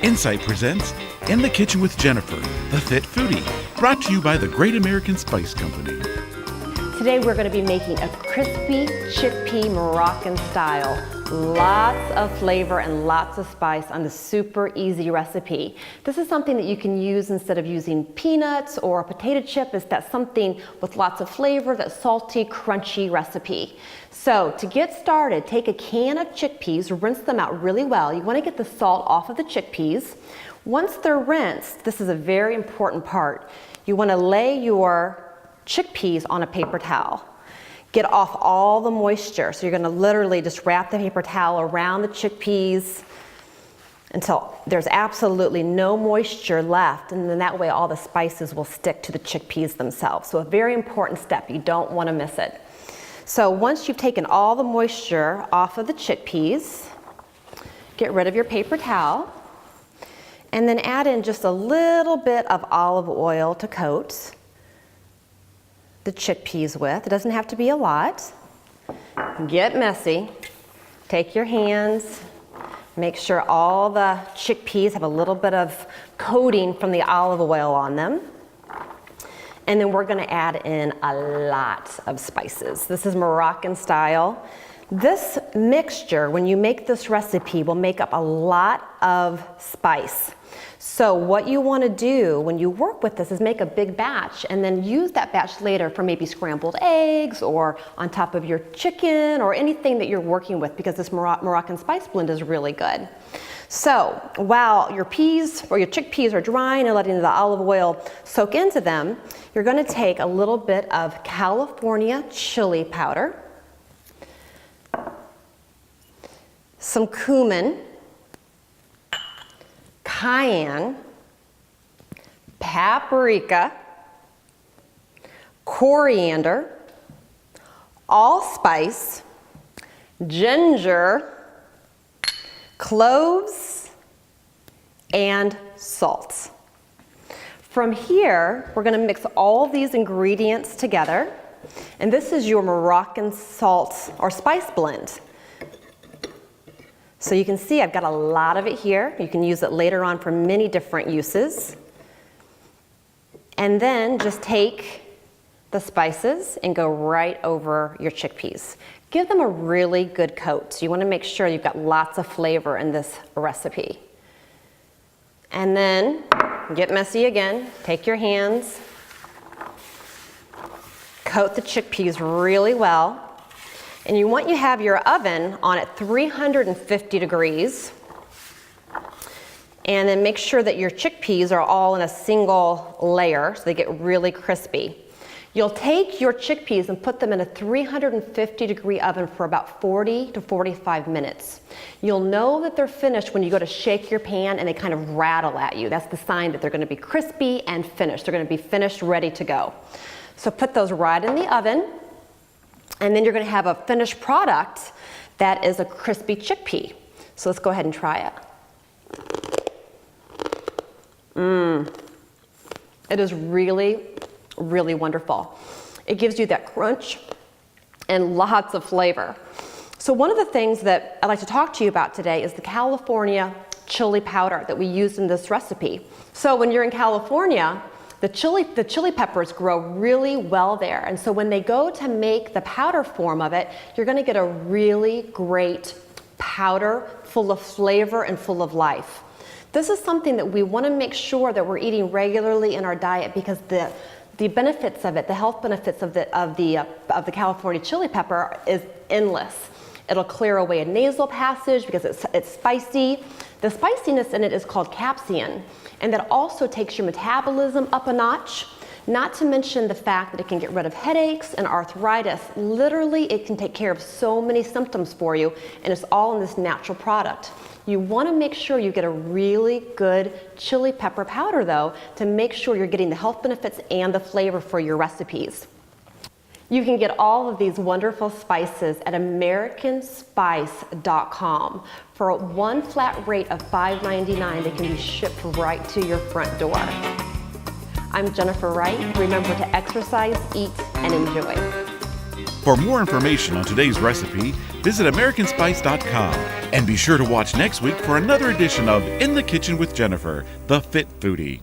Insight presents In the Kitchen with Jennifer, the Fit Foodie, brought to you by the Great American Spice Company. Today we're going to be making a crispy chickpea Moroccan style. Lots of flavor and lots of spice on the super easy recipe. This is something that you can use instead of using peanuts or a potato chip. That's something with lots of flavor, that salty, crunchy recipe. So to get started, take a can of chickpeas, rinse them out really well. You want to get the salt off of the chickpeas. Once they're rinsed, this is a very important part. You want to lay your chickpeas on a paper towel. Get off all the moisture. So you're going to literally just wrap the paper towel around the chickpeas until there's absolutely no moisture left, and then that way all the spices will stick to the chickpeas themselves. So a very important step. You don't want to miss it. So once you've taken all the moisture off of the chickpeas, get rid of your paper towel, and then add in just a little bit of olive oil to coat the chickpeas with. It doesn't have to be a lot. Get messy. Take your hands. Make sure all the chickpeas have a little bit of coating from the olive oil on them. And then we're gonna add in a lot of spices. This is Moroccan style. This mixture, when you make this recipe, will make up a lot of spice. So what you want to do when you work with this is make a big batch and then use that batch later for maybe scrambled eggs or on top of your chicken or anything that you're working with, because this Moroccan spice blend is really good. So while your peas or your chickpeas are drying and letting the olive oil soak into them, you're going to take a little bit of California chili powder, some cumin, cayenne, paprika, coriander, allspice, ginger, cloves, and salt. From here, we're going to mix all these ingredients together, and this is your Moroccan salt or spice blend. So you can see I've got a lot of it here. You can use it later on for many different uses. And then just take the spices and go right over your chickpeas. Give them a really good coat. You want to make sure you've got lots of flavor in this recipe. And then get messy again. Take your hands, coat the chickpeas really well. And you want you have your oven on at 350 degrees. And then make sure that your chickpeas are all in a single layer so they get really crispy. You'll take your chickpeas and put them in a 350 degree oven for about 40 to 45 minutes. You'll know that they're finished when you go to shake your pan and they kind of rattle at you. That's the sign that they're going to be crispy and finished. They're going to be finished, ready to go. So put those right in the oven. And then you're going to have a finished product that is a crispy chickpea. So let's go ahead and try it. It is really, really wonderful. It gives you that crunch and lots of flavor. So one of the things that I'd like to talk to you about today is the California chili powder that we use in this recipe. So when you're in California, the chili peppers grow really well there. And so when they go to make the powder form of it, you're going to get a really great powder full of flavor and full of life. This is something that we want to make sure that we're eating regularly in our diet, because the benefits of it, the health benefits of the California chili pepper is endless. It'll clear away a nasal passage because it's spicy. The spiciness in it is called capsaicin, and that also takes your metabolism up a notch. Not to mention the fact that it can get rid of headaches and arthritis. Literally, it can take care of so many symptoms for you, and it's all in this natural product. You want to make sure you get a really good chili pepper powder, though, to make sure you're getting the health benefits and the flavor for your recipes. You can get all of these wonderful spices at americanspice.com. For one flat rate of $5.99, they can be shipped right to your front door. I'm Jennifer Wright. Remember to exercise, eat, and enjoy. For more information on today's recipe, visit AmericanSpice.com. And be sure to watch next week for another edition of In the Kitchen with Jennifer, the Fit Foodie.